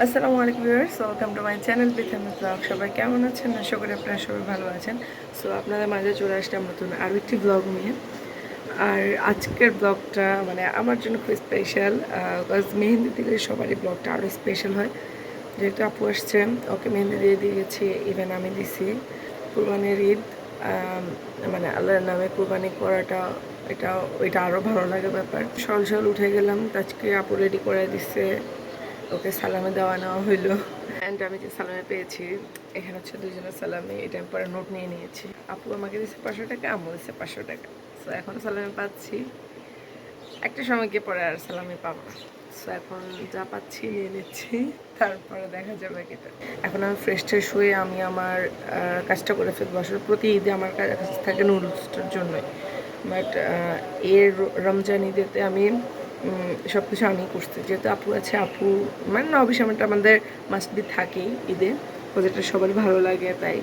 আসসালামু আলাইকুম viewers, welcome to my channel পিথামি ব্লগ। সবাই কেমন আছেন? আশা করি আপনারা সবাই ভালো আছেন। সো আপনাদের মাঝে চলে আসলাম নতুন আরও একটি ব্লগ নিয়ে। আর আজকের ব্লগটা মানে আমার জন্য খুব স্পেশাল, বিকজ মেহেন্দি দিলে সবারই ব্লগটা আরও স্পেশাল হয়। যেহেতু আপু আসছে, ওকে মেহেন্দি দিয়ে দিয়েছি, ইভেন আমি দিছি। কুরবানির ঈদ, মানে আল্লাহর নামে কুরবানি করাটা ওইটা আরও ভালো লাগে ব্যাপার। সকাল সকাল উঠে গেলাম, আজকে আপু রেডি করে দিচ্ছে, ওকে সালামে দেওয়া নেওয়া হইলো। অ্যান্ড আমি যে সালামে পেয়েছি, এখানে হচ্ছে দুজনের সালামে, এটা আমি পরে নোট নিয়ে নিয়েছি। আপু আমাকে দিচ্ছে 500 টাকা, আম্মু দিচ্ছে 500 টাকা। সো এখনও সালামে পাচ্ছি, একটা সময় গিয়ে পরে আর সালামে পাবো না। সো এখন যা পাচ্ছি নিয়ে নিচ্ছি, তারপরে দেখা যাবে এটা। এখন আমি ফ্রেশ ট্রেশ হয়ে আমি আমার কাজটা করে ফেলবো। আসলে প্রতি ঈদে আমার কাছে থাকে নুডলসটার জন্যই, বাট এর রমজান ঈদেতে আমি সব কিছু আমি করছি। যেহেতু আপু আছে, আপু মানে নবী সময়টা আমাদের মাস্ট বি থাকেই ঈদে, যেটা সবারই ভালো লাগে তাই।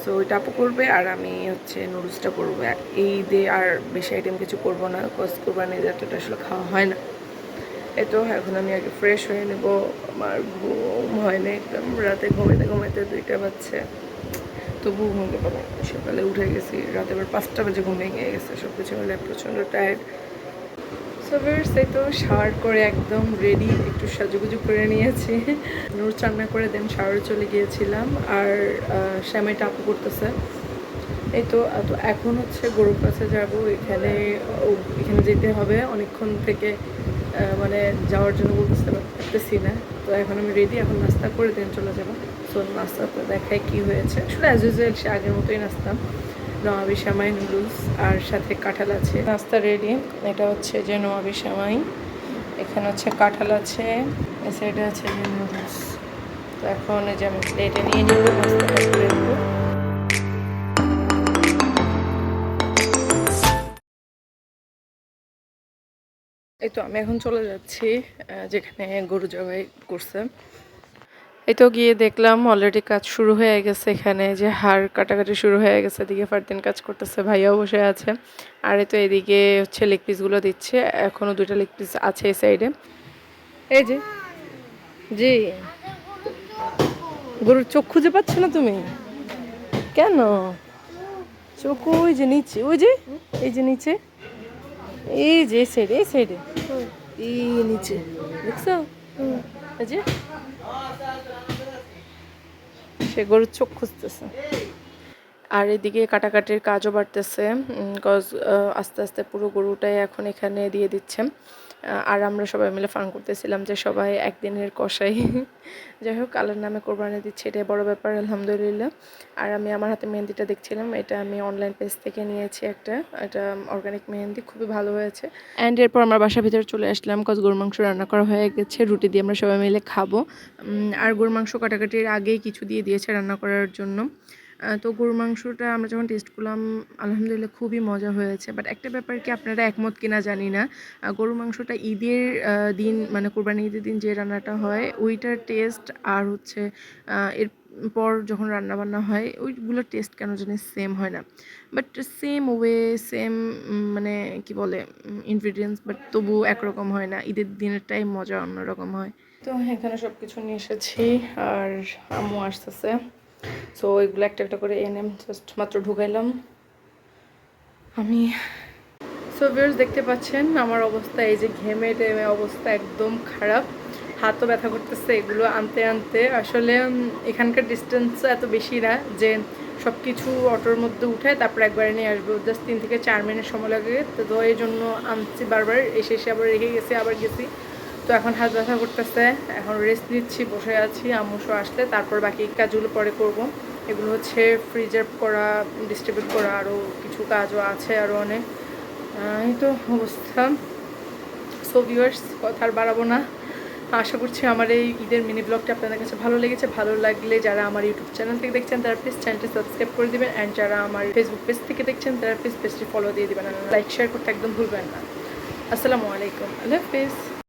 সো ওইটা আপু করবে আর আমি হচ্ছে নুডলসটা করবো। এই ঈদে আর বেশি আইটেম কিছু করবো না, কজ কোরবানি ঈদেরটা আসলে খাওয়া হয় না। এই তো এখন আমি আগে ফ্রেশ হয়ে নেব। আমার ঘুম হয় না একদম, রাতে ঘুমাইতে ঘুমাইতে 2টা বাজছে, তবুও ঘুমতে পারে। সকালে উঠে গেছি, রাতে আবার 5টা বাজে ঘুম ভেঙে গেছে। সব কিছু মিলে প্রচণ্ড টায়ার্ড। সো ভিউয়ার্স, এই তো শাওয়ার করে একদম রেডি, একটু সাজুগুজু করে নিয়েছি। নুডলস রান্না করে দেন শাওয়ারে চলে গিয়েছিলাম। আর শ্যামাইটা আপু করতেছে। এই তো এখন হচ্ছে গরুর কাছে যাবো। এখানে যেতে হবে অনেকক্ষণ থেকে, মানে যাওয়ার জন্য বলতেছে, পারতেছি না। তো এখন আমি রেডি, এখন নাস্তা করে দেন চলে যাবো। সো নাস্তাতে দেখায় কি হয়েছে। আসলে অ্যাজ ইউজুয়াল সে আগের মতোই নাস্তা, নওয়াবি সেমাই, নুডলস আর সাথে কাঁঠাল আছে। নাস্তা রেডি। এটা হচ্ছে যে নওয়াবি সেমাই, এখানে হচ্ছে কাঁঠাল আছে, এই সাইডে আছে যে নুডলস। তো এখন এই যে আমি প্লেটে নিয়ে নিব, নাস্তাটা করে নেবো। এই তো আমি এখন চলে যাচ্ছি যেখানে গরু জবাই করছে। এই তো গিয়ে দেখলাম অলরেডি কাজ শুরু হয়ে গেছে। এখানে যে হাড় কাটাকাটি শুরু হয়ে গেছে, এদিকে ফারদিন কাজ করতেছে, ভাইয়াও বসে আছে। আর এই তো এদিকে হচ্ছে লেগ পিসগুলো দিচ্ছে, এখনও 2টা লেগ পিস আছে এই সাইডে। এই যে জি, গরুর চোখ খুঁজে পাচ্ছ না তুমি? কেন? চোখ ওই যে নিচে, ওই যে এই যে নিচে, এই যে এই সাইডে, এই সাইডে, এই নিচে দেখছো? এই যে সে গরুর চোখ খুঁজতেছে। আর এদিকে কাটাকাটির কাজও বাড়তেছে, কজ আস্তে আস্তে পুরো গরুটাই এখন এখানে দিয়ে দিচ্ছে। আর আমরা সবাই মিলে ফান করতেছিলাম যে সবাই একদিনের কষাই। যাই হোক, আল্লাহর নামে কোরবানি দিচ্ছে, এটাই বড় ব্যাপার, আলহামদুলিল্লাহ। আর আমি আমার হাতে মেহেন্দিটা দেখছিলাম, এটা আমি অনলাইন পেজ থেকে নিয়েছি একটা, এটা অর্গানিক মেহেন্দি, খুবই ভালো হয়েছে। অ্যান্ড এরপর আমরা বাসার ভিতরে চলে আসলাম, কজ গরুর মাংস রান্না করা হয়ে গেছে, রুটি দিয়ে আমরা সবাই মিলে খাবো। আর গরুর মাংস কাটাকাটির আগেই কিছু দিয়ে দিয়েছে রান্না করার জন্য। তো গরুর মাংসটা আমরা যখন টেস্ট করলাম, আলহামদুলিল্লাহ খুবই মজা হয়েছে। বাট একটা ব্যাপার কি, আপনারা একমত কিনা জানি না, গরুর মাংসটা ঈদের দিন, মানে কোরবানি ঈদের দিন যে রান্নাটা হয় ওইটার টেস্ট আর হচ্ছে এরপর যখন রান্না বান্না হয় ওইগুলোর টেস্ট কেন জানি সেম হয় না। বাট সেম ওয়ে, সেম মানে কি বলে ইনগ্রিডিয়েন্টস, বাট তবু একরকম হয় না। ঈদের দিনেরটাই মজা অন্যরকম হয়। তো এখানে সব কিছু নিয়ে এসেছি, আর আম্মু আসতেছে। সো এগুলো একটা একটা করে এনে জাস্ট মাত্র ঢুকাইলাম আমি। সো ভিউয়ার্স, দেখতে পাচ্ছেন আমার অবস্থা, এই যে ঘেমে টেমে অবস্থা একদম খারাপ, হাতও ব্যথা করতেছে এগুলো আনতে আনতে। আসলে এখানকার ডিস্টেন্সও এত বেশি না যে সব কিছু অটোর মধ্যে উঠায় তারপর একবারে নিয়ে আসবো, জাস্ট 3 থেকে 4 মিনিট সময় লাগে। তো এই জন্য আনছি বারবার, এসে এসে আবার রেখে গেছি, আবার গেছি। তো এখন হাত ব্যথা করতেছে, এখন রেস্ট নিচ্ছি, বসে আছি। আম্মুসো আসলে তারপর বাকি কাজগুলো পরে করব। এগুলো হচ্ছে প্রিজার্ভ করা, ডিস্ট্রিবিউট করা, আরও কিছু কাজও আছে, আরও অনেক। এই তো অবস্থা। সো ভিউয়ার্স, কথা আর বাড়াবো না। আশা করছি আমার এই ঈদের মিনি ব্লগটা আপনাদের কাছে ভালো লেগেছে। ভালো লাগলে যারা আমার ইউটিউব চ্যানেল থেকে দেখছেন তারা প্লিজ চ্যানেলটি সাবস্ক্রাইব করে দেবেন, অ্যান্ড যারা আমার ফেসবুক পেজ থেকে দেখছেন তারা প্লিজ পেজটি ফলো দিয়ে দেবেন, লাইক শেয়ার করতে একদম ভুলবেন না। আসসালামু আলাইকুম, আল্লাহ হাফিজ।